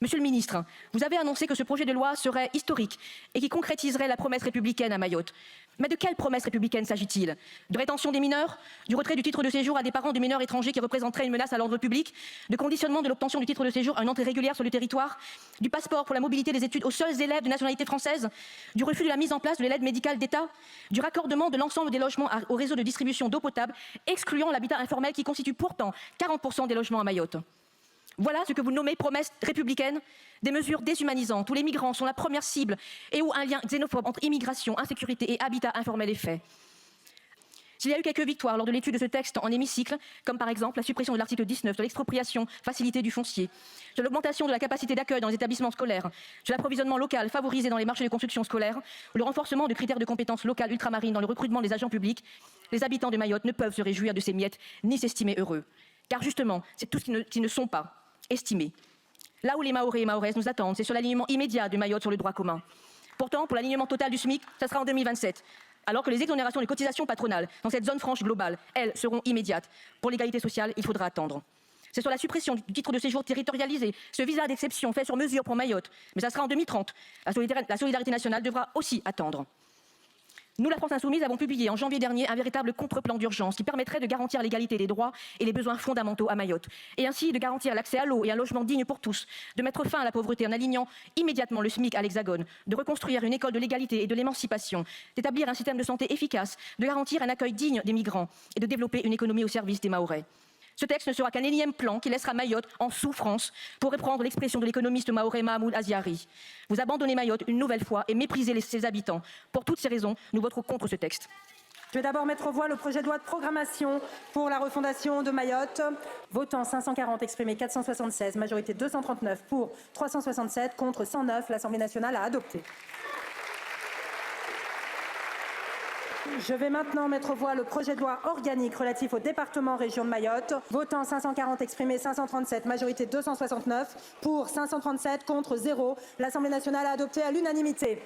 Monsieur le ministre, vous avez annoncé que ce projet de loi serait historique et qui concrétiserait la promesse républicaine à Mayotte. Mais de quelle promesse républicaine s'agit-il? De rétention des mineurs? Du retrait du titre de séjour à des parents de mineurs étrangers qui représenteraient une menace à l'ordre public? De conditionnement de l'obtention du titre de séjour à une entrée régulière sur le territoire? Du passeport pour la mobilité des études aux seuls élèves de nationalité française? Du refus de la mise en place de l'aide médicale d'État? Du raccordement de l'ensemble des logements au réseau de distribution d'eau potable, excluant l'habitat informel qui constitue pourtant 40% des logements à Mayotte? Voilà ce que vous nommez promesse républicaine, des mesures déshumanisantes où les migrants sont la première cible et où un lien xénophobe entre immigration, insécurité et habitat informel est fait. S'il y a eu quelques victoires lors de l'étude de ce texte en hémicycle, comme par exemple la suppression de l'article 19 de l'expropriation facilitée du foncier, sur l'augmentation de la capacité d'accueil dans les établissements scolaires, sur l'approvisionnement local favorisé dans les marchés de construction scolaire, ou le renforcement de critères de compétences locales ultramarines dans le recrutement des agents publics, les habitants de Mayotte ne peuvent se réjouir de ces miettes ni s'estimer heureux. Car justement, c'est tout ce qui ne sont pas estimés. Là où les Mahorais et Mahoraises nous attendent, c'est sur l'alignement immédiat de Mayotte sur le droit commun. Pourtant, pour l'alignement total du SMIC, ça sera en 2027. Alors que les exonérations de cotisations patronales dans cette zone franche globale, elles, seront immédiates. Pour l'égalité sociale, il faudra attendre. C'est sur la suppression du titre de séjour territorialisé, ce visa d'exception fait sur mesure pour Mayotte. Mais ça sera en 2030. La solidarité nationale devra aussi attendre. Nous, la France Insoumise, avons publié en janvier dernier un véritable contre-plan d'urgence qui permettrait de garantir l'égalité des droits et les besoins fondamentaux à Mayotte, et ainsi de garantir l'accès à l'eau et un logement digne pour tous, de mettre fin à la pauvreté en alignant immédiatement le SMIC à l'Hexagone, de reconstruire une école de l'égalité et de l'émancipation, d'établir un système de santé efficace, de garantir un accueil digne des migrants et de développer une économie au service des Mahorais. Ce texte ne sera qu'un énième plan qui laissera Mayotte en souffrance, pour reprendre l'expression de l'économiste mahorais Mahmoud Aziari. Vous abandonnez Mayotte une nouvelle fois et méprisez ses habitants. Pour toutes ces raisons, nous voterons contre ce texte. Je vais d'abord mettre aux voix le projet de loi de programmation pour la refondation de Mayotte. Votant 540, exprimé 476, majorité 239 pour 367, contre 109. L'Assemblée nationale a adopté. Je vais maintenant mettre aux voix le projet de loi organique relatif au département région de Mayotte. Votant 540, exprimé 537, majorité 269, pour 537, contre 0. L'Assemblée nationale a adopté à l'unanimité.